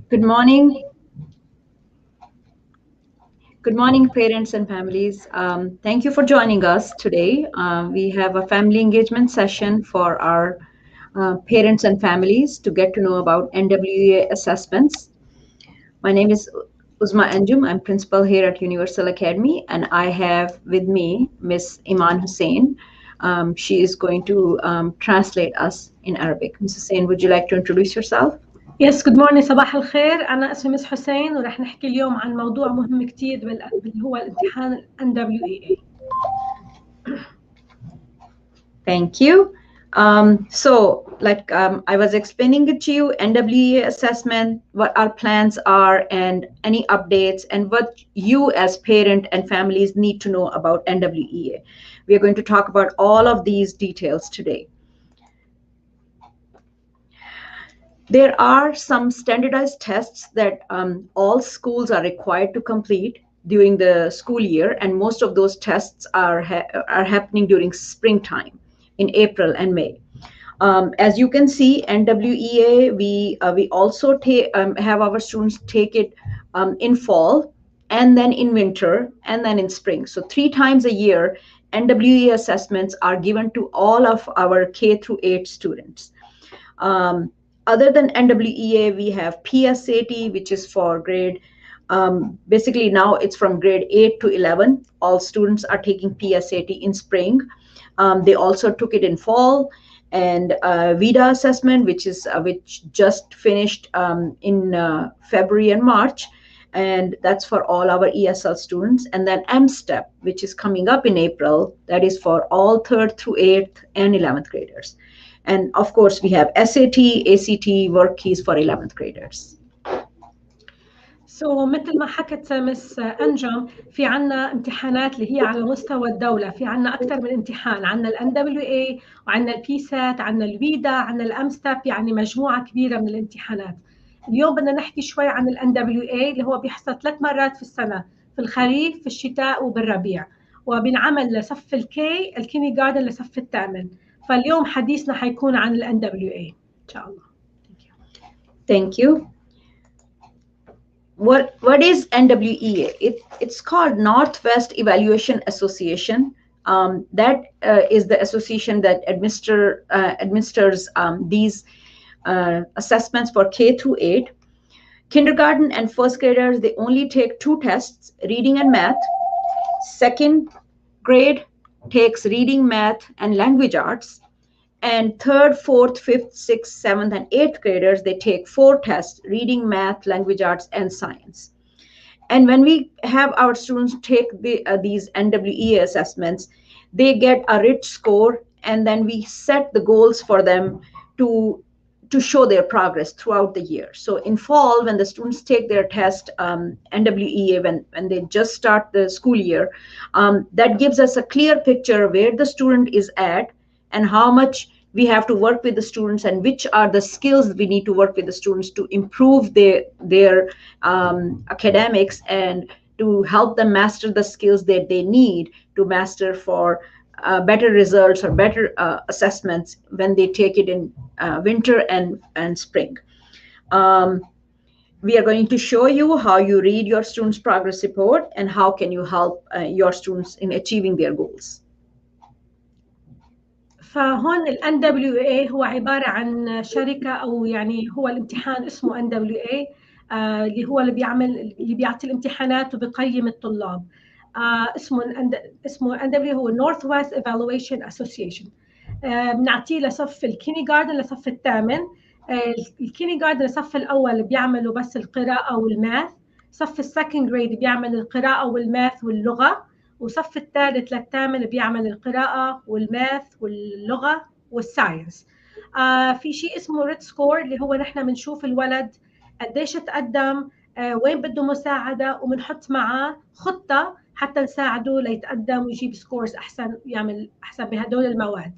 Good morning. Good morning, parents and families. Thank you for joining us today. We have a family engagement session for our parents and families to get to know about NWEA assessments. My name is Anjum. I'm principal here at Universal Academy, and I have with me Miss Iman Hussein. She is going to translate us in Arabic. Ms. Hussein, would you like to introduce yourself? Yes, good morning. صباح الخير. أنا اسمي مس حسين ورح نحكي اليوم عن موضوع مهم كتير اللي هو الامتحان ال NWEA. Thank you. I was explaining it to you, NWEA assessment, what our plans are, and any updates, and what you as parent and families need to know about NWEA. We are going to talk about all of these details today. There are some standardized tests that all schools are required to complete during the school year, and most of those tests are happening during springtime in April and May. As you can see, NWEA, we also have our students take it in fall, and then in winter, and then in spring. So 3 times a year, NWEA assessments are given to all of our K through 8 students. Other than NWEA, we have PSAT, which is for grade, basically now it's from grade 8 to 11. All students are taking PSAT in spring. They also took it in fall, and VIDA assessment, which just finished in February and March, and that's for all our ESL students. And then MSTEP, which is coming up in April, that is for all 3rd through 8th and 11th graders. And of course, we have SAT, ACT, work keys for 11th graders. So مثل ما حكت مس أنجم، في عنا امتحانات اللي هي على مستوى الدولة. في عنا أكثر من امتحان، عنا ال NWEA وعنا ال PSAT، عنا الفيدا، عنا ال MSTEP، يعني مجموعة كبيرة من الامتحانات. اليوم بدنا نحكي شوي عن ال NWEA اللي هو بيحصل 3 مرات في السنة، في الخريف، في الشتاء، وبالربيع، وبنعمل لصف الكي الكيندرغاردن لصف الثامن. فاليوم حديثنا حيكون عن ال NWEA إن شاء الله. Thank you. What is NWEA? It's called Northwest Evaluation Association. That is the association that administers these assessments for K through 8. Kindergarten and first graders, they only take 2 tests, reading and math. 2nd grade takes reading, math, and language arts. And 3rd, 4th, 5th, 6th, 7th, and 8th graders, they take 4 tests, reading, math, language arts, and science. And when we have our students take these NWEA assessments, they get a rich score, and then we set the goals for them to show their progress throughout the year. So in fall, when the students take their test, NWEA, when they just start the school year, that gives us a clear picture where the student is at and how much we have to work with the students, and which are the skills we need to work with the students to improve their academics and to help them master the skills that they need to master for better results or better assessments when they take it in winter and spring. We are going to show you how you read your students' progress report and how can you help your students in achieving their goals. فهون ال NWEA هو عبارة عن شركة أو يعني هو الامتحان اسمه NWEA اللي هو اللي بيعطي الامتحانات وبيقيم الطلاب. اسمه NWEA هو Northwest Evaluation Association. بنعطيه لصف الكيني جاردن لصف الثامن. الكيني جاردن لصف الأول بيعملوا بس القراءة والماث. صف السكند جريد بيعمل القراءة والماث واللغة. وصف الثالث للثامن بيعمل القراءة والماث واللغة والساينس. في شيء اسمه ريد سكور اللي هو نحن بنشوف الولد قديش تقدم، وين بده مساعدة، وبنحط معاه خطة حتى نساعده ليتقدم ويجيب سكورز أحسن، يعمل أحسن بهدول المواد.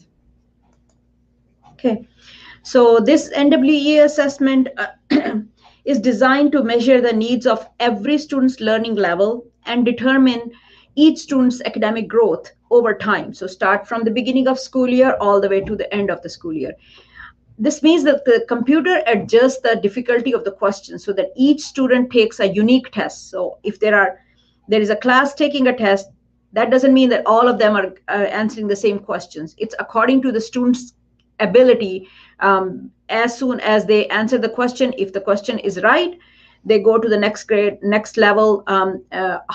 Okay, so this NWEA assessment is designed to measure the needs of every student's learning level and determine each student's academic growth over time. So start from the beginning of school year all the way to the end of the school year. This means that the computer adjusts the difficulty of the question so that each student takes a unique test. So if there is a class taking a test, that doesn't mean that all of them are answering the same questions. It's according to the student's ability. As soon as they answer the question, if the question is right, they go to the next grade, next level,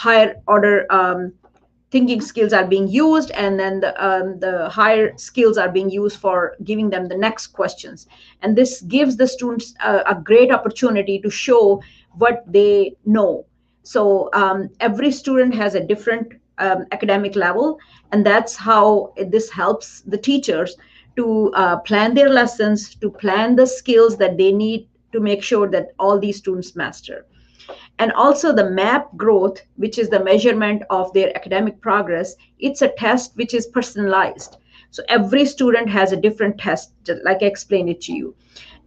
higher order thinking skills are being used, and then the higher skills are being used for giving them the next questions. And this gives the students a great opportunity to show what they know. So every student has a different academic level, and that's how this helps the teachers to plan their lessons, to plan the skills that they need to make sure that all these students master. And also the MAP growth, which is the measurement of their academic progress, it's a test which is personalized. So every student has a different test, just like I explained it to you.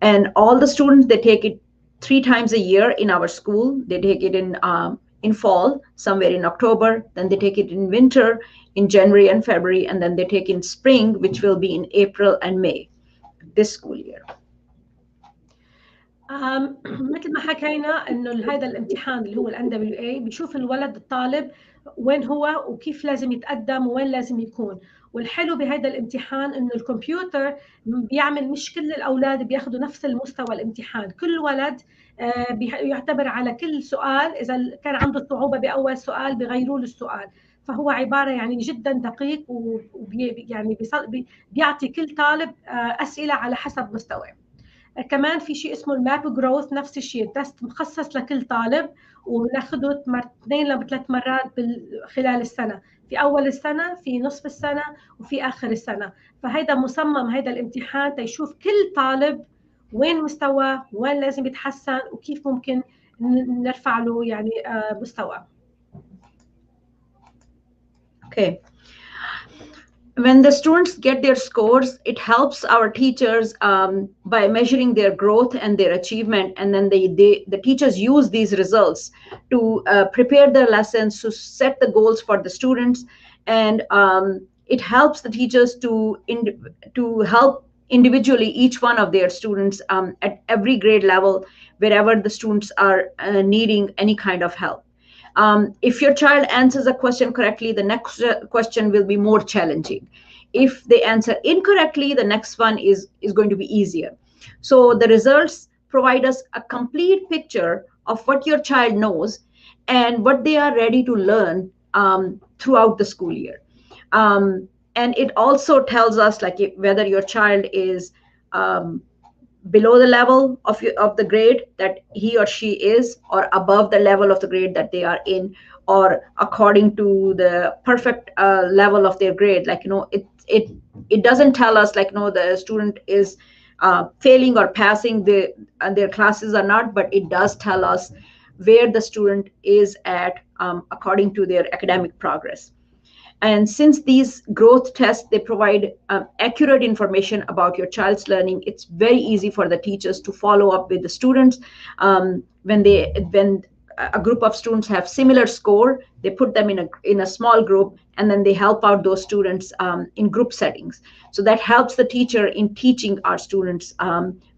And all the students, they take it 3 times a year in our school. They take it in fall, somewhere in October, then they take it in winter, in January and February, and then they take in spring, which will be in April and May this school year. مثل ما حكينا انه هذا الامتحان اللي هو ال NWEA بنشوف الولد الطالب وين هو وكيف لازم يتقدم وين لازم يكون. والحلو بهذا الامتحان انه الكمبيوتر بيعمل مش كل الاولاد بياخذوا نفس المستوى الامتحان، كل ولد يعتبر على كل سؤال، اذا كان عنده صعوبه باول سؤال بيغيروا له السؤال. فهو عباره يعني جدا دقيق ويعني بيعطي كل طالب اسئله على حسب مستواه. كمان في شيء اسمه الماب جروث، نفس الشيء تست مخصص لكل طالب وناخده 2 ل 3 مرات خلال السنه، في اول السنه، في نصف السنه، وفي اخر السنه. فهذا مصمم هذا الامتحان تيشوف كل طالب وين مستواه وين لازم يتحسن وكيف ممكن نرفع له يعني مستواه. Okay. When the students get their scores, it helps our teachers by measuring their growth and their achievement. And then the teachers use these results to prepare their lessons, to set the goals for the students. And it helps the teachers to help individually each one of their students at every grade level, wherever the students are needing any kind of help. If your child answers a question correctly, the next question will be more challenging. If they answer incorrectly, the next one is going to be easier. So the results provide us a complete picture of what your child knows and what they are ready to learn throughout the school year. And it also tells us whether your child is below the level of the grade that he or she is, or above the level of the grade that they are in, or according to the perfect level of their grade. It doesn't tell us the student is failing or passing their classes or not, but it does tell us where the student is at according to their academic progress. And since these growth tests, they provide accurate information about your child's learning, it's very easy for the teachers to follow up with the students. When a group of students have similar score, they put them in a small group, and then they help out those students in group settings. So that helps the teacher in teaching our students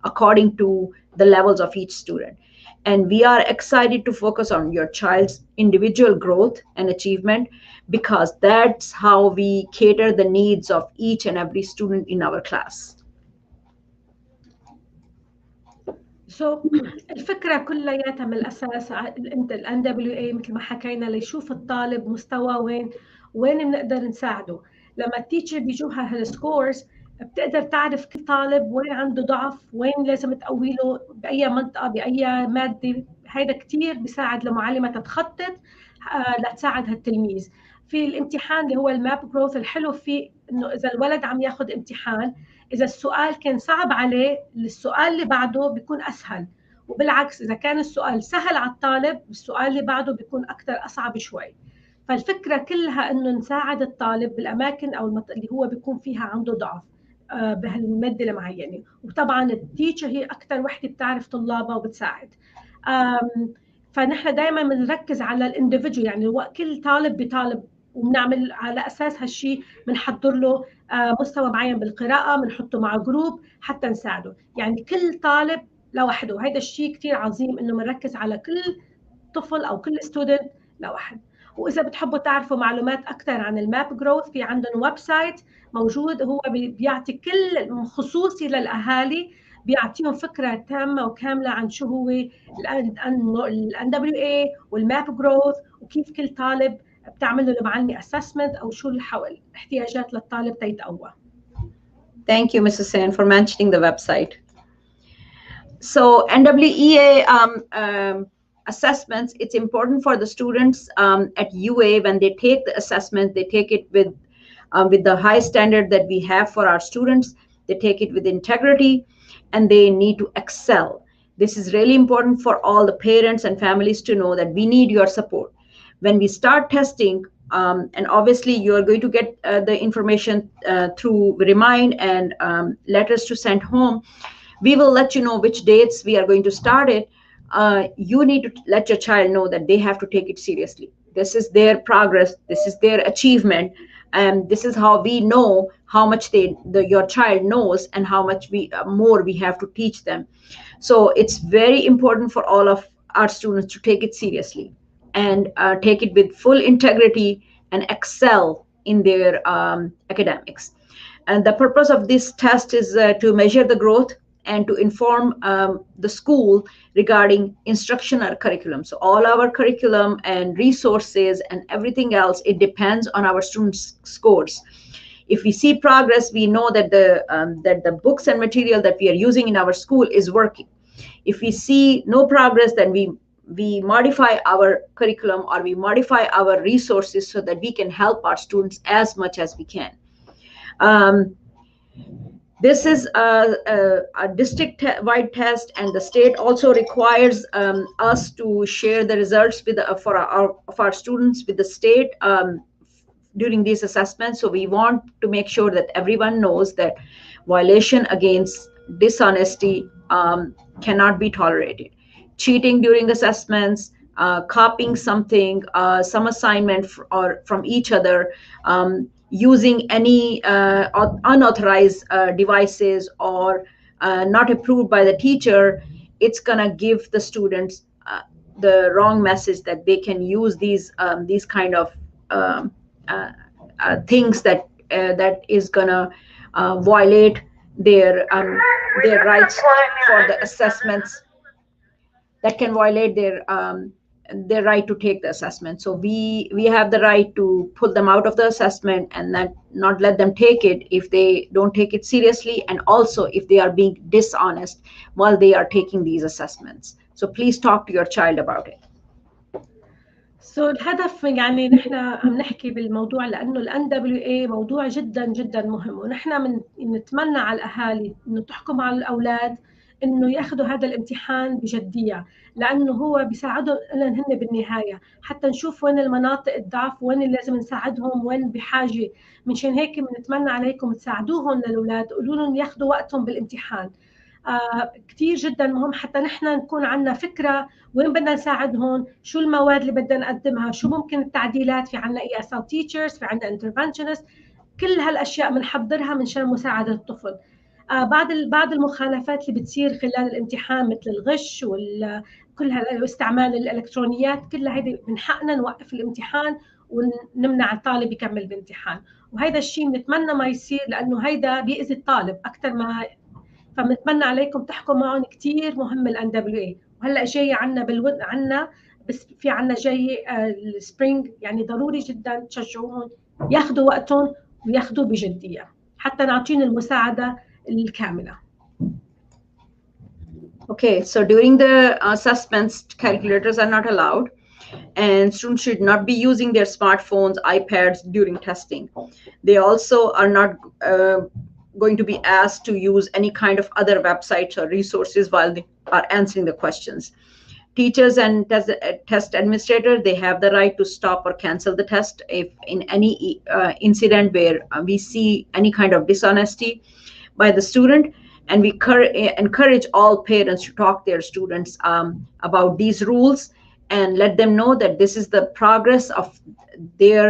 according to the levels of each student. And we are excited to focus on your child's individual growth and achievement, because that's how we cater the needs of each and every student in our class. الفكرة كلياتها من الأساس ال NWEA مثل ما حكينا ليشوف الطالب مستوى وين بنقدر نساعده. لما التيتشر بيجوها هالسكورز بتقدر تعرف كل طالب وين عنده ضعف، وين لازم تقوي له بأي منطقة بأي مادة. هيدا كتير بيساعد المعلمة تتخطط لتساعد هالتلميذ. في الامتحان اللي هو الماب جروث، الحلو فيه إنه إذا الولد عم ياخد امتحان، إذا السؤال كان صعب عليه السؤال اللي بعده بيكون أسهل، وبالعكس إذا كان السؤال سهل على الطالب السؤال اللي بعده بيكون أكثر أصعب شوي. فالفكرة كلها إنه نساعد الطالب بالأماكن أو اللي هو بيكون فيها عنده ضعف بهالمادة المعينة. وطبعا التيتشر هي أكثر وحدة بتعرف طلابها وبتساعد. فنحن دائما بنركز على الانديفيديو، يعني كل طالب بطالب، وبنعمل على اساس هالشيء بنحضر له مستوى معين بالقراءه، بنحطه مع جروب حتى نساعده. يعني كل طالب لوحده، وهذا الشيء كثير عظيم انه بنركز على كل طفل او كل ستودنت لوحده. واذا بتحبوا تعرفوا معلومات اكثر عن الماب جروث، في عندنا ويب سايت موجود، هو بيعطي كل خصوصي للاهالي، بيعطيهم فكره تامه وكامله عن شو هو ال NWEA والماب جروث، وكيف كل طالب بتعمل له المعلمه اسسمنت او شو الاحتياجات للطالب تيتقوى. Thank you, Mrs. Sen, for mentioning the website. So NWEA assessments, it's important for the students at UA when they take the assessment, they take it with the high standard that we have for our students. They take it with integrity and they need to excel. This is really important for all the parents and families to know that we need your support. When we start testing, and obviously you are going to get the information through Remind and letters to send home. We will let you know which dates we are going to start it. You need to let your child know that they have to take it seriously. This is their progress. This is their achievement. And this is how we know how much your child knows and how much more we have to teach them. So it's very important for all of our students to take it seriously and take it with full integrity and excel in their academics. And the purpose of this test is to measure the growth and to inform the school regarding instructional curriculum. So all our curriculum and resources and everything else, it depends on our students' scores. If we see progress, we know that the books and material that we are using in our school is working. If we see no progress, then we modify our curriculum or we modify our resources so that we can help our students as much as we can. This is a district-wide test, and the state also requires us to share the results with of our students with the state during these assessments. So we want to make sure that everyone knows that violation against dishonesty cannot be tolerated. Cheating during assessments, copying something, some assignment from each other, using any unauthorized devices or not approved by the teacher, it's gonna give the students the wrong message that they can use these kind of things that is gonna violate their rights for the assessments, that can violate their right to take the assessment. So we have the right to pull them out of the assessment and not let them take it if they don't take it seriously, and also if they are being dishonest while they are taking these assessments. So please talk to your child about it. الهدف يعني نحن عم نحكي بالموضوع لأنه ال NWEA موضوع جدا جدا مهم، ونحن نتمنى على الأهالي إنه تحكم على الأولاد إنه ياخذوا هذا الامتحان بجدية، لأنه هو بيساعدهم هن بالنهاية حتى نشوف وين المناطق الضعف، وين اللي لازم نساعدهم، وين بحاجة. منشان هيك بنتمنى عليكم تساعدوهم للأولاد، قولوا لهم ياخذوا وقتهم بالامتحان. كتير جدا مهم حتى نحن نكون عندنا فكرة وين بدنا نساعدهم، شو المواد اللي بدنا نقدمها، شو ممكن التعديلات. في عندنا ESL teachers، في عندنا interventionists، كل هالأشياء بنحضرها منشان مساعدة الطفل. بعض المخالفات اللي بتصير خلال الامتحان مثل الغش كل استعمال الالكترونيات، كلها هيدي من حقنا نوقف الامتحان ونمنع الطالب يكمل بامتحان. وهذا الشيء بنتمنى ما يصير، لانه هيدا بيأذي الطالب اكثر ما. فبنتمنى عليكم تحكوا معهم، كثير مهم الان دبليو اي. وهلا جاي عنا بس في عنا جاي السبرينج، يعني ضروري جدا تشجعوهم ياخذوا وقتهم وياخذوا بجديه حتى نعطيهم المساعده الكامله. Okay, so during the suspense, calculators are not allowed, and students should not be using their smartphones, iPads during testing. They also are not going to be asked to use any kind of other websites or resources while they are answering the questions. Teachers and test administrator, they have the right to stop or cancel the test if in any incident where we see any kind of dishonesty by the student. And we encourage all parents to talk to their students about these rules and let them know that this is the progress of their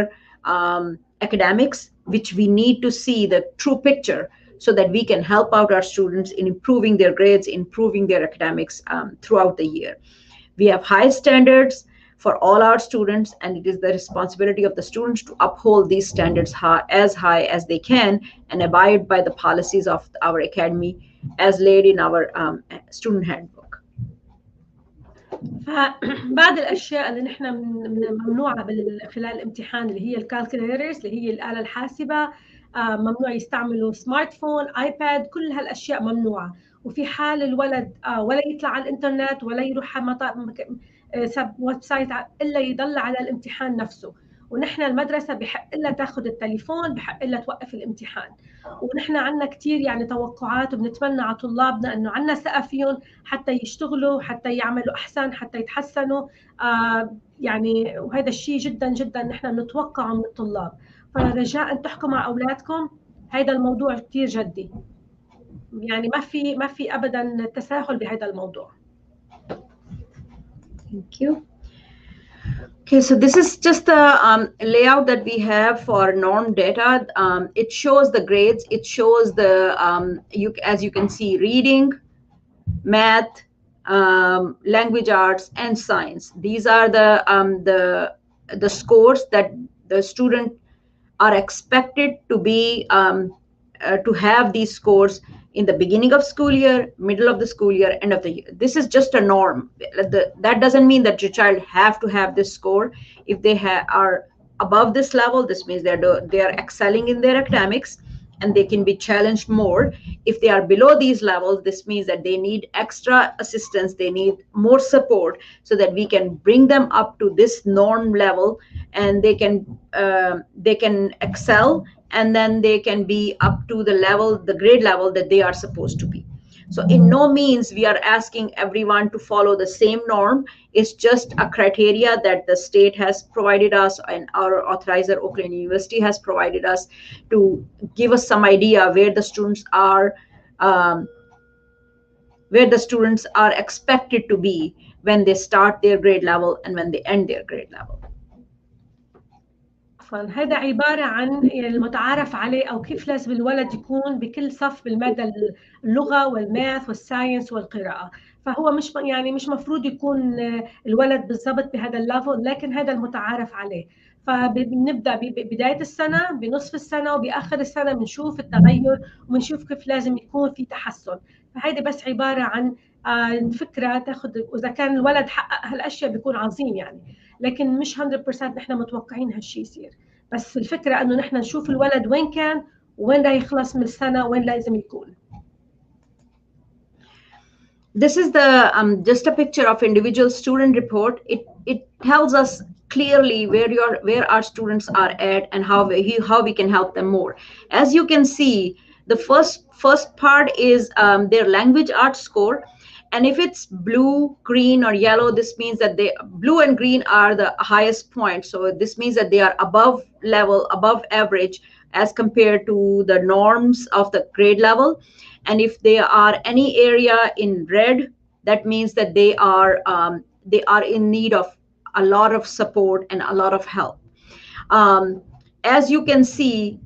academics, which we need to see the true picture so that we can help out our students in improving their grades, improving their academics throughout the year. We have high standards for all our students, and it is the responsibility of the students to uphold these standards as high as they can and abide by the policies of our academy as laid in our student handbook. فبعض الاشياء اللي نحن ممنوعه خلال الامتحان اللي هي الكالكوليترز، اللي هي الاله الحاسبه، ممنوع يستعملوا سمارت فون، ايباد، كل هالاشياء ممنوعه. وفي حال الولد ولا يطلع على الانترنت ولا يروح ويب سايت الا يضل على الامتحان نفسه. ونحن المدرسه بحق لها تاخذ التليفون، بحق لها توقف الامتحان. ونحن عندنا كثير يعني توقعات، وبنتمنى على طلابنا انه عندنا ثقه فيهم حتى يشتغلوا، حتى يعملوا احسن، حتى يتحسنوا. يعني وهذا الشيء جدا جدا نحن بنتوقعه من الطلاب. فرجاء تحكوا مع اولادكم، هذا الموضوع كثير جدي، يعني ما في ابدا تساهل بهذا الموضوع. Thank you. Okay, so this is just the layout that we have for norm data. It shows the grades. It shows the as you can see, reading, math, language arts, and science. These are the scores that the student are expected to be to have these scores in the beginning of school year, middle of the school year, end of the year. This is just a norm. That doesn't mean that your child have to have this score. If they are above this level, this means they are excelling in their academics and they can be challenged more. If they are below these levels, this means that they need extra assistance, they need more support so that we can bring them up to this norm level and they can excel, and then they can be up to the level, the grade level that they are supposed to be. So in no means we are asking everyone to follow the same norm. It's just a criteria that the state has provided us and our authorizer, Oakland University, has provided us to give us some idea where the students are expected to be when they start their grade level and when they end their grade level. هذا عبارة عن المتعارف عليه أو كيف لازم الولد يكون بكل صف بالمادة اللغة والماث والساينس والقراءة. فهو مش مفروض يكون الولد بالضبط بهذا الليفل، لكن هذا المتعارف عليه. فبنبدأ ببداية السنة، بنصف السنة، وبآخر السنة بنشوف التغير وبنشوف كيف لازم يكون في تحسن. فهذه بس عبارة عن فكرة تاخذ، وإذا كان الولد حقق هالأشياء بيكون عظيم يعني، لكن مش 100% نحن متوقعين هالشيء يصير. بس الفكرة إنه نحن نشوف الولد وين كان وين راح يخلص من السنة وين لازم يكون. This is the just a picture of individual student report. It tells us clearly where our students are at and how we can help them more. As you can see, the first part is their language arts score. And if it's blue, green, or yellow, this means that blue and green are the highest points. So this means that they are above level, above average as compared to the norms of the grade level. And if they are any area in red, that means that they are in need of a lot of support and a lot of help. As you can see,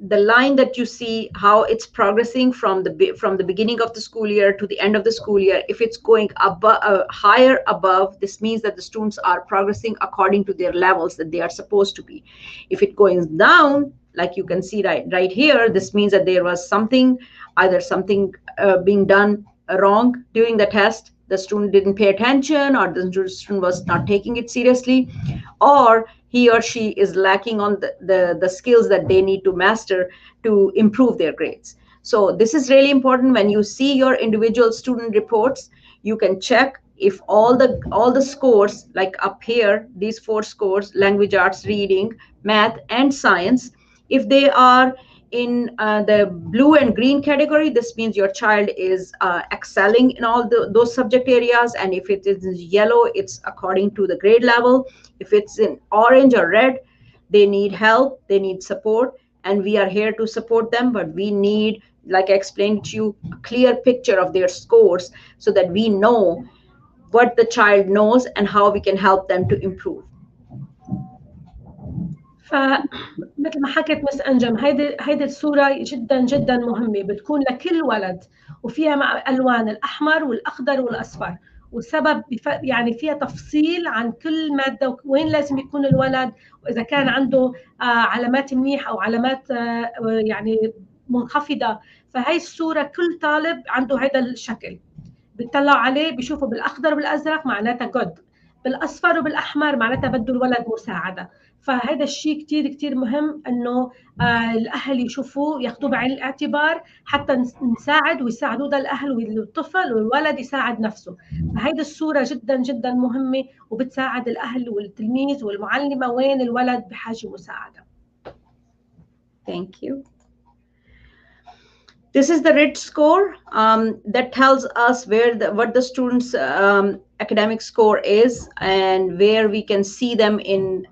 the line that you see, how it's progressing from the beginning of the school year to the end of the school year, if it's going above, higher above, this means that the students are progressing according to their levels that they are supposed to be. If it goes down, like you can see right here, this means that there was something, either something being done wrong during the test, the student didn't pay attention, or the student was not taking it seriously, or he or she is lacking on the skills that they need to master to improve their grades. So this is really important. When you see your individual student reports, you can check if all the scores, like up here, these 4 scores, language arts, reading, math, and science, if they are in the blue and green category, this means your child is excelling in all those subject areas. And if it is yellow, it's according to the grade level. If it's in orange or red, they need help, they need support, and we are here to support them. But we need, like I explained to you, a clear picture of their scores so that we know what the child knows and how we can help them to improve. فمثل ما حكت مس أنجم، هيدي الصورة جدا جدا مهمة، بتكون لكل ولد وفيها مع ألوان الأحمر والأخضر والأصفر، والسبب يعني فيها تفصيل عن كل مادة وين لازم يكون الولد، وإذا كان عنده علامات منيح أو علامات يعني منخفضة. فهي الصورة كل طالب عنده هذا الشكل، بيطلع عليه بيشوفه بالأخضر والأزرق معناتها جود، بالأصفر وبالأحمر معناتها بده الولد مساعدة. فهذا الشيء كتير كتير مهم انه الاهل يشوفوه ياخذوه بعين الاعتبار حتى نساعد ويساعدوا ده الاهل والطفل والولد يساعد نفسه. فهيدي الصوره جدا جدا مهمه وبتساعد الاهل والتلميذ والمعلمه وين الولد بحاجه مساعده. Thank you. This is the RIT score that tells us what the students' academic score is and where we can see them in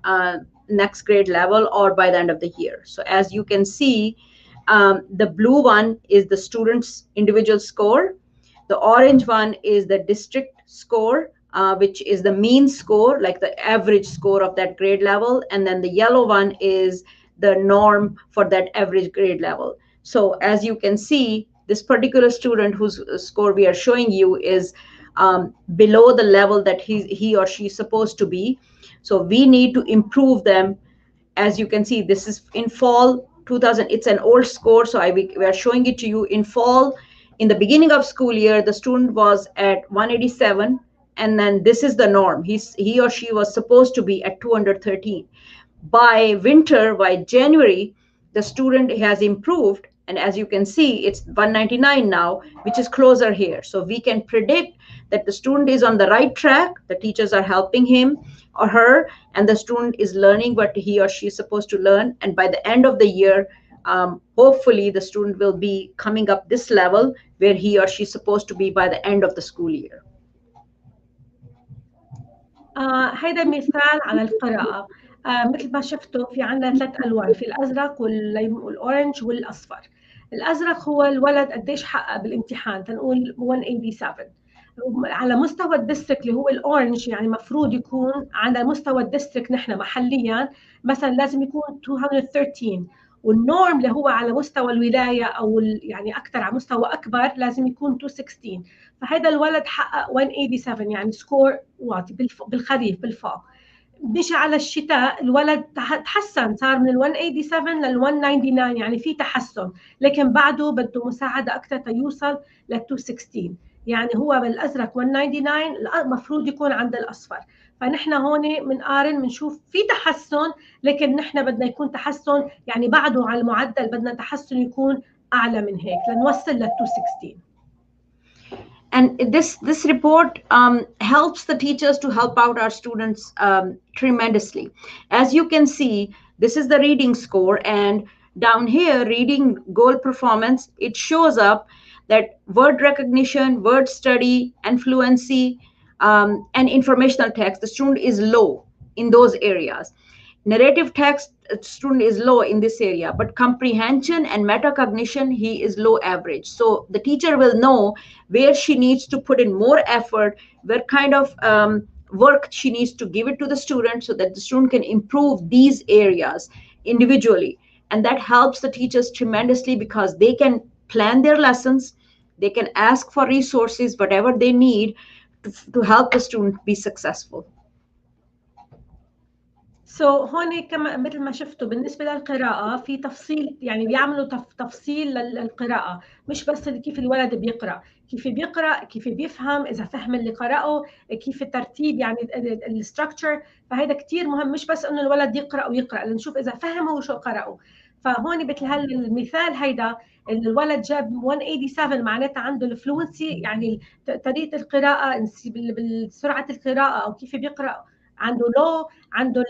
next grade level or by the end of the year. So as you can see, the blue one is the student's individual score. The orange one is the district score, which is the mean score, like the average score of that grade level. And then the yellow one is the norm for that average grade level. So as you can see, this particular student whose score we are showing you is below the level that he or she is supposed to be. So we need to improve them. As you can see, this is in fall 2000. It's an old score, so we are showing it to you. In fall, in the beginning of school year, the student was at 187, and then this is the norm. He or she was supposed to be at 213. By winter, by January, the student has improved, and as you can see, it's 199 now, which is closer here. So we can predict that the student is on the right track, the teachers are helping him or her, and the student is learning what he or she is supposed to learn. And by the end of the year, hopefully the student will be coming up this level where he or she is supposed to be by the end of the school year. هيدا مثال على القراءة. مثل ما شفتوا في عندنا 3 ألوان، في الأزرق والأورنج والأصفر. الأزرق هو الولد قديش حقق بالامتحان، تنقول 187. على مستوى الديستريكت اللي هو الأورنج، يعني مفروض يكون على مستوى الديستريكت نحن محليا مثلا لازم يكون 213، والنورم اللي هو على مستوى الولاية أو يعني أكثر على مستوى أكبر لازم يكون 216. فهذا الولد حقق 187، يعني سكور واطي بالخريف بالفال. مشي على الشتاء الولد تحسن، صار من ال 187 لل 199، يعني في تحسن، لكن بعده بده مساعدة أكثر تيوصل لل 216. يعني هو بالأزرق 199 المفروض يكون عند الأصفر. فنحن هون بنقارن بنشوف في تحسن، لكن نحن بدنا يكون تحسن يعني بعده على المعدل، بدنا تحسن يكون أعلى من هيك لنوصل لل 216. And this report helps the teachers to help out our students tremendously. As you can see, this is the reading score, and down here, reading goal performance, it shows up that word recognition, word study, and fluency, and informational text, the student is low in those areas. Narrative text, student is low in this area, but comprehension and metacognition, he is low average. So the teacher will know where she needs to put in more effort, what kind of work she needs to give it to the student so that the student can improve these areas individually. And that helps the teachers tremendously because they can plan their lessons, they can ask for resources, whatever they need to help the student be successful. هون كما مثل ما شفتوا بالنسبة للقراءة في تفصيل، يعني بيعملوا تفصيل للقراءة، مش بس كيف الولد بيقرأ، كيف بيقرأ، كيف بيفهم، إذا فهم اللي قرأه، كيف الترتيب، يعني الستراكشر. فهذا كتير مهم، مش بس إنه الولد يقرأ ويقرأ، لنشوف إذا فهموا وشو قرأوا. فهون مثل هالمثال هيدا الولد جاب 187 معناتها عنده الفلونسي، يعني طريقة القراءة، بسرعة القراءة أو كيف بيقرأ، عنده لو عنده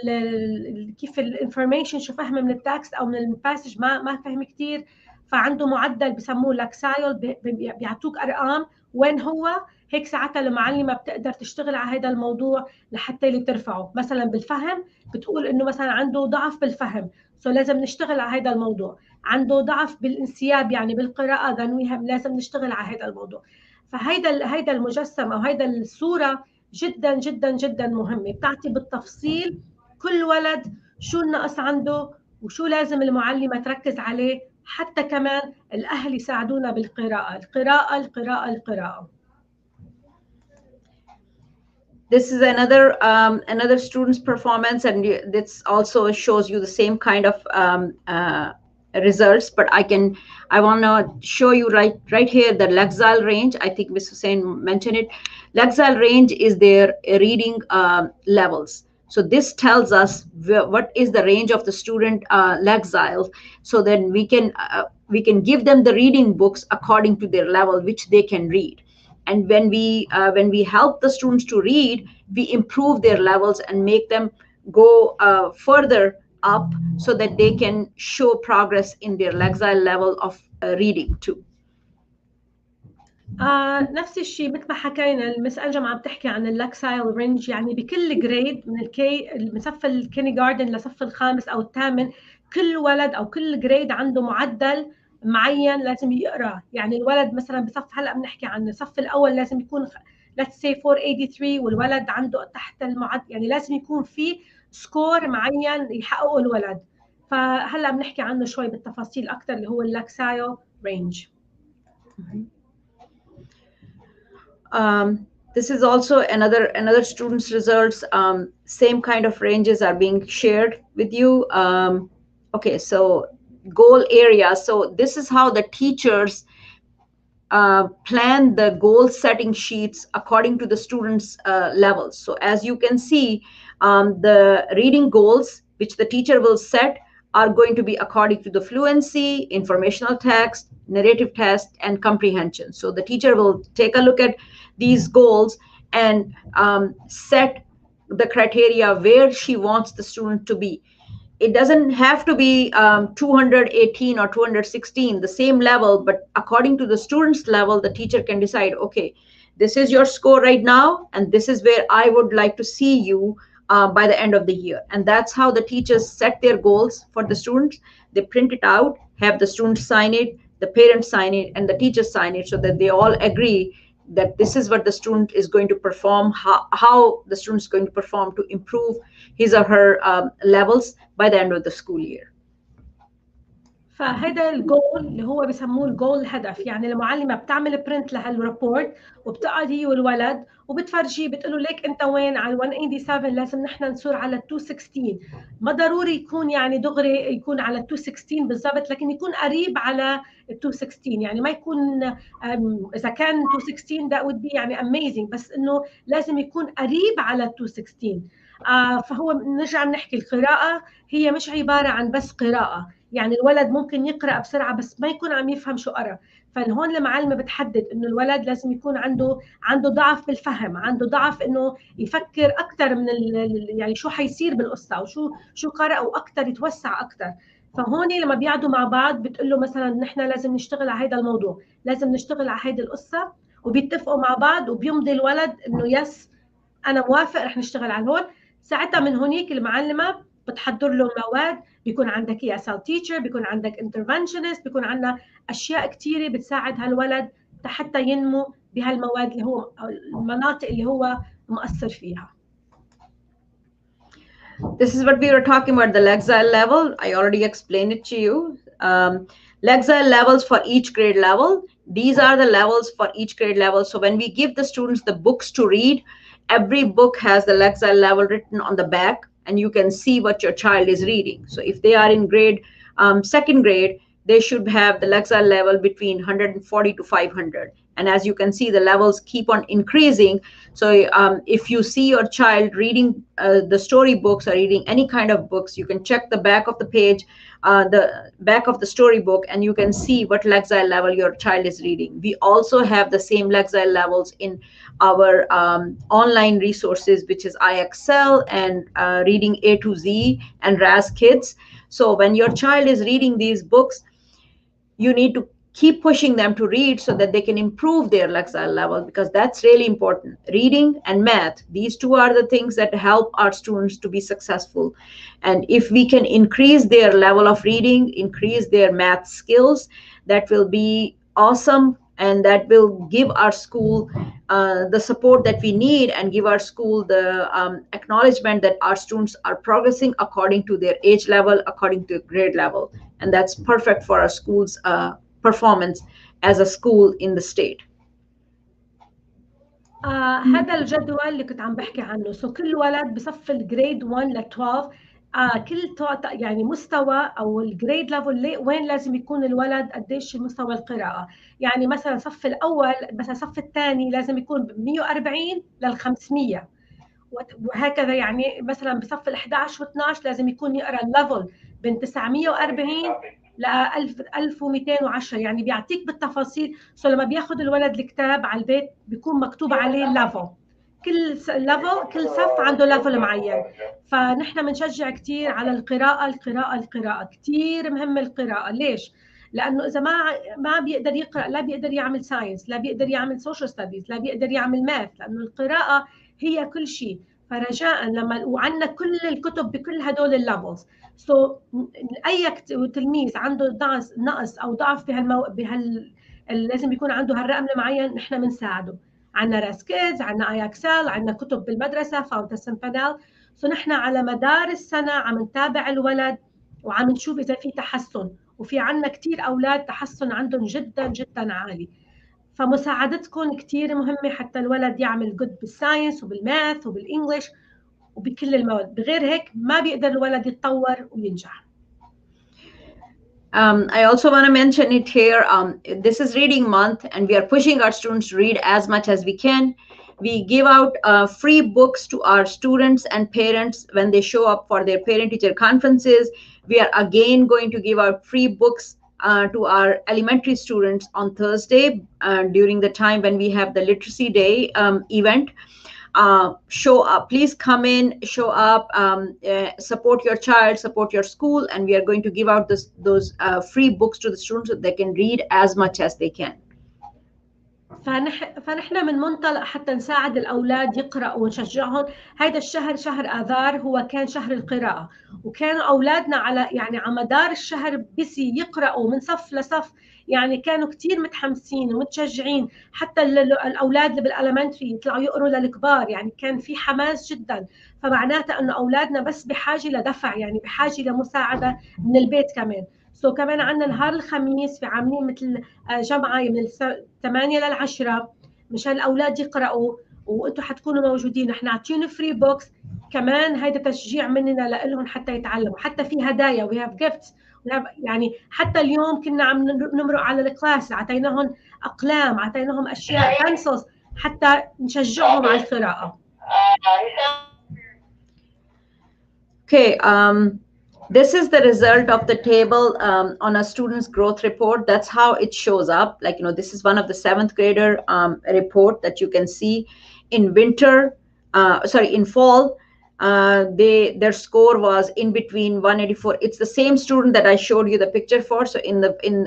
كيف الانفورميشن شو فهم من التكست او من الباسج ما فهم كثير. فعنده معدل بسموه لاكسايل، بيعطوك ارقام وين هو، هيك ساعتها المعلمه بتقدر تشتغل على هذا الموضوع لحتى اللي ترفعه. مثلا بالفهم بتقول انه مثلا عنده ضعف بالفهم، لازم نشتغل على هذا الموضوع. عنده ضعف بالانسياب يعني بالقراءه، لازم نشتغل على هذا الموضوع. فهيدا المجسم او هيدا الصوره جدا جدا جدا مهمة، بتعطي بالتفصيل كل ولد شو النقص عنده وشو لازم المعلمة تركز عليه، حتى كمان الأهل يساعدونا بالقراءة. القراءة القراءة القراءة. This is another student's performance, and this also shows you the same kind of results. But I want to show you right here the Lexile range. I think Ms. Hussein mentioned it. Lexile range is their reading levels. So this tells us what is the range of the student Lexile, so then we can give them the reading books according to their level, which they can read. And when we help the students to read, we improve their levels and make them go further up so that they can show progress in their Lexile level of reading too. نفس الشيء مثل ما حكينا، المس أنجم عم تحكي عن اللكسايل رينج، يعني بكل جريد من من صف الكيني جاردن لصف الخامس او الثامن، كل ولد او كل جريد عنده معدل معين لازم يقراه. يعني الولد مثلا بصف، هلا بنحكي عن الصف الاول لازم يكون let's say 483، والولد عنده تحت المعدل، يعني لازم يكون في سكور معين يحققه الولد. فهلا بنحكي عنه شوي بالتفاصيل اكثر، اللي هو اللكسايل رينج. This is also another student's results. Same kind of ranges are being shared with you. Okay, so goal area. So this is how the teachers plan the goal setting sheets according to the students' levels. So as you can see, the reading goals which the teacher will set are going to be according to the fluency, informational text, narrative text, and comprehension. So the teacher will take a look at these goals and set the criteria where she wants the student to be. It doesn't have to be 218 or 216, the same level, but according to the student's level, the teacher can decide, okay, this is your score right now, and this is where I would like to see you by the end of the year. And that's how the teachers set their goals for the students. They print it out, have the students sign it, the parents sign it, and the teachers sign it, so that they all agree that this is what the student is going to perform, how the student is going to perform to improve his or her levels by the end of the school year. فهذا الجول اللي هو بسموه الجول الهدف. يعني المعلمه بتعمل برنت لهالريبورت وبتقعد هي والولد وبتفرجيه، بتقول له ليك انت وين على 187، لازم نحن نصير على 216. ما ضروري يكون يعني دغري يكون على 216 بالضبط، لكن يكون قريب على 216. يعني ما يكون اذا كان 216 that would be يعني amazing، بس انه لازم يكون قريب على 216. فهو نرجع بنحكي القراءه هي مش عباره عن بس قراءه، يعني الولد ممكن يقرأ بسرعة بس ما يكون عم يفهم شو قرأ. فهون المعلمة بتحدد إنه الولد لازم يكون عنده ضعف بالفهم، عنده ضعف إنه يفكر أكثر من يعني شو حيصير بالقصة أو شو قرأ وأكثر يتوسع أكثر. فهون لما بيقعدوا مع بعض بتقول له مثلا نحن لازم نشتغل على هذا الموضوع، لازم نشتغل على هذه القصة، وبيتفقوا مع بعض وبيمضي الولد إنه يس أنا موافق رح نشتغل على هون. ساعتها من هونيك المعلمة بتحضر له مواد، بيكون عندك ESL teacher، بيكون عندك interventionist، بيكون عندنا أشياء كتيرة بتساعد هالولد حتى ينمو بهالمواد اللي هو المناطق اللي هو مؤثر فيها. This is what we were talking about, the Lexile level. I already explained it to you. Lexile levels for each grade level. These are the levels for each grade level. So when we give the students the books to read, every book has the Lexile level written on the back, and you can see what your child is reading. So if they are in grade second grade, they should have the Lexile level between 140 to 500. And as you can see, the levels keep on increasing. So if you see your child reading the storybooks or reading any kind of books, you can check the back of the page, the back of the storybook, and you can see what Lexile level your child is reading. We also have the same Lexile levels in our online resources, which is IXL and Reading A to Z and RAS Kids. So when your child is reading these books, you need to keep pushing them to read so that they can improve their Lexile level, because that's really important. Reading and math, these two are the things that help our students to be successful. And if we can increase their level of reading, increase their math skills, that will be awesome, and that will give our school the support that we need, and give our school the acknowledgement that our students are progressing according to their age level, according to grade level. And that's perfect for our school's performance as a school in the state. هذا الجدول اللي كنت عم بحكي عنه، سو كل ولد بصف الجريد 1 ل 12 كل يعني مستوى او الجريد ليفل وين لازم يكون الولد، قديش مستوى القراءه. يعني مثلا صف الاول، مثلا صف الثاني لازم يكون 140 لل 500 وهكذا. يعني مثلا بصف ال 11 و 12 لازم يكون يقرا الليفل بين 940 ل 1210. يعني بيعطيك بالتفاصيل. سو لما بياخذ الولد الكتاب على البيت بيكون مكتوب عليه الليفل، كل ليفل كل صف عنده ليفل معين. فنحن بنشجع كثير على القراءه القراءه القراءه، كثير مهمه القراءه. ليش؟ لانه اذا ما بيقدر يقرا، لا بيقدر يعمل ساينس، لا بيقدر يعمل سوشيال ستاديز، لا بيقدر يعمل ماث، لانه القراءه هي كل شيء. فرجاء لما وعندنا كل الكتب بكل هدول الليفلز، سو اي تلميذ عنده نقص او ضعف لازم يكون عنده هالرقم المعين، نحن بنساعده. عندنا راس كيدز، عندنا اي اكسل، عندنا كتب بالمدرسه فاونتيشن بانل. سو نحن على مدار السنه عم نتابع الولد وعم نشوف اذا في تحسن، وفي عندنا كثير اولاد تحسن عندهم جدا جدا عالي. فمساعدتكم كثير مهمه حتى الولد يعمل جود بالساينس وبالماث وبالانجليش وبكل المواد. بغير هيك ما بيقدر الولد يتطور وينجح. I also want to mention it here. This is reading month, and we are pushing our students to read as much as we can. We give out free books to our students and parents when they show up for their parent-teacher conferences. We are again going to give out free books to our elementary students on Thursday during the time when we have the Literacy Day event. Show up, please come in, show up, support your child, support your school, and we are going to give out those free books to the students so they can read as much as they can. فنحن من منطلق حتى نساعد الأولاد يقرأوا ونشجعهم. هذا الشهر شهر آذار هو كان شهر القراءة، وكانوا أولادنا على مدار الشهر بسي يقرأوا من صف لصف. يعني كانوا كتير متحمسين ومتشجعين، حتى الأولاد اللي بالألمنتري يطلعوا يقروا للكبار. يعني كان في حماس جدا. فمعناته أنه أولادنا بس بحاجة لدفع، يعني بحاجة لمساعدة من البيت كمان. كمان عندنا نهار الخميس في عاملين مثل جمعة من 8 ل 10 مشان الأولاد يقرأوا، وأنتم حتكونوا موجودين. احنا عطيهم فري بوكس كمان، هيدا تشجيع مننا لهم حتى يتعلموا. حتى في هدايا، we have gifts. يعني حتى اليوم كنا عم نمرق على الكلاس، عطيناهم أقلام، عطيناهم أشياء بنسلز حتى نشجعهم على القراءة. Okay, this is the result of the table on a student's growth report. That's how it shows up. Like, this is one of the 7th grader report that you can see. In in fall, their score was in between 184. It's the same student that I showed you the picture for. So in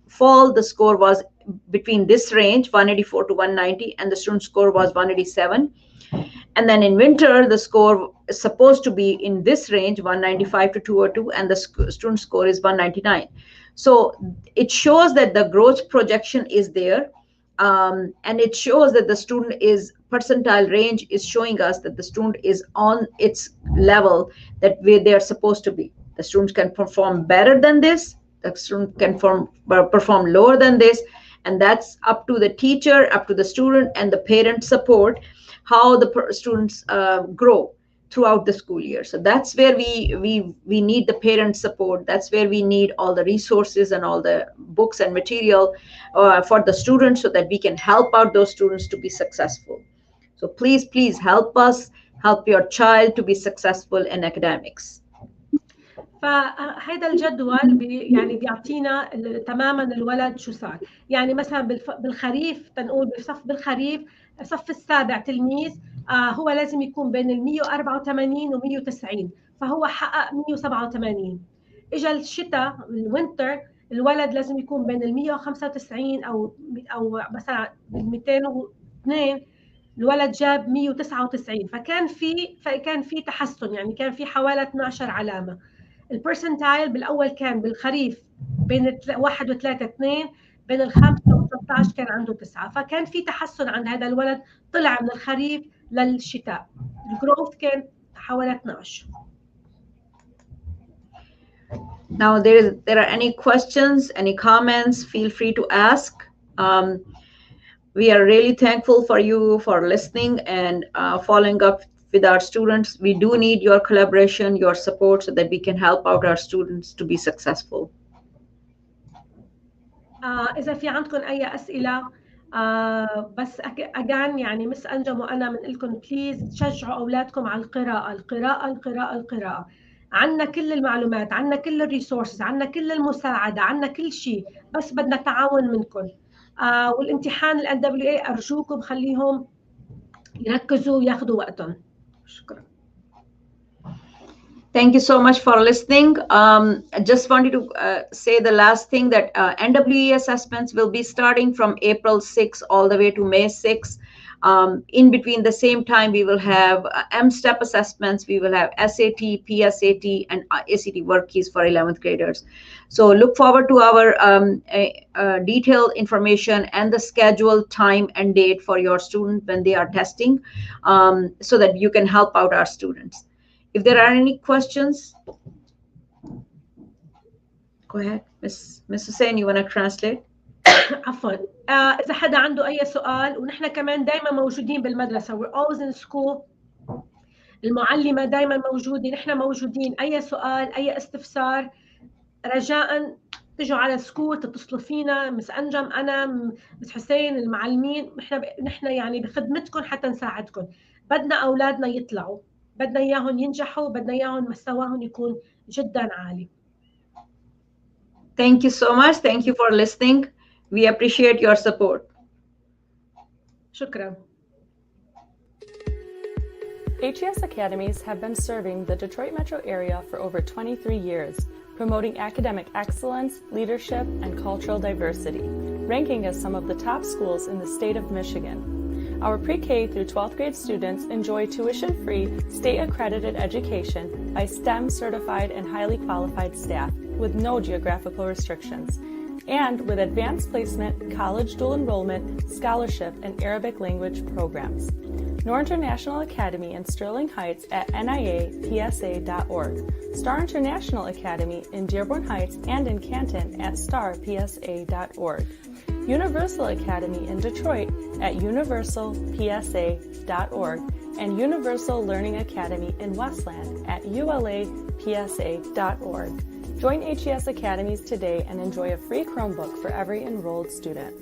fall, the score was between this range, 184 to 190, and the student score was 187. And then in winter, the score is supposed to be in this range, 195 to 202, and the student score is 199. So it shows that the growth projection is there, and it shows that the student is percentile range is showing us that the student is on its level that where they are supposed to be. The students can perform better than this. The student can perform lower than this. And that's up to the teacher, up to the student, and the parent support, how the students grow throughout the school year. So that's where we need the parent support. That's where we need all the resources and all the books and material for the students, so that we can help out those students to be successful. So please help us help your child to be successful in academics. فهذا الجدول يعني بيعطينا تماما الولد شو صار. يعني مثلا بالخريف تنقول بالخريف الصف السابع تلميذ هو لازم يكون بين ال 184 و 190، فهو حقق 187. اجى الشتاء الوينتر الولد لازم يكون بين ال 195 او مثلا بال 202، الولد جاب 199. فكان في تحسن، يعني كان في حوالي 12 علامه. البرسنتايل بالاول كان بالخريف بين 1 و 3 2، بين ال 5 و 13 كان عنده 9. فكان في تحسن عند هذا الولد، طلع من الخريف للشتاء الجروث كان حوالي 12. Now there are any questions, any comments, feel free to ask. We are really thankful for you for listening and following up with our students. We do need your collaboration, your support, so that we can help out our students to be successful. إذا في عندكم أي أسئلة بس again يعني مس أنجم وأنا بنقول لكم بليز تشجعوا أولادكم على القراءة. عنا كل المعلومات، عنا كل الريسورسز، عنا كل المساعدة، عنا كل شيء، بس بدنا تعاون منكم. والامتحان ال NWEA أرجوكم خليهم يركزوا وياخذوا وقتهم. شكرا. Thank you so much for listening. I just wanted to say the last thing, that NWEA assessments will be starting from April 6 all the way to May 6. In between the same time, we will have M-STEP assessments. We will have SAT, PSAT, and ACT work keys for 11th graders. So look forward to our detailed information and the schedule, time, and date for your student when they are testing, so that you can help out our students. If there are any questions, go ahead. Miss Hussein, you want to translate? عفوا. إذا حدا عنده أي سؤال، ونحن كمان دايما موجودين بالمدرسة. We're always in school. المعلمة دايما موجودة، نحن موجودين. أي سؤال، أي استفسار، رجاء تجوا على السكول تتصلوا فينا، مس أنجم، أنا، مس حسين، المعلمين. نحن يعني بخدمتكم حتى نساعدكم. بدنا أولادنا يطلعوا، بدنا إياهم ينجحوا، بدنا إياهم مستواهم يكون جدا عالي. Thank you so much. Thank you for listening. We appreciate your support. شكرا. HES Academies have been serving the Detroit metro area for over 23 years, promoting academic excellence, leadership, and cultural diversity, ranking as some of the top schools in the state of Michigan. Our pre-K through 12th grade students enjoy tuition-free, state-accredited education by STEM certified and highly qualified staff with no geographical restrictions, and with advanced placement, college dual enrollment, scholarship, and Arabic language programs. Noor International Academy in Sterling Heights at niapsa.org, Star International Academy in Dearborn Heights and in Canton at starpsa.org, Universal Academy in Detroit at universalpsa.org, and Universal Learning Academy in Westland at ulapsa.org. Join HES Academies today and enjoy a free Chromebook for every enrolled student.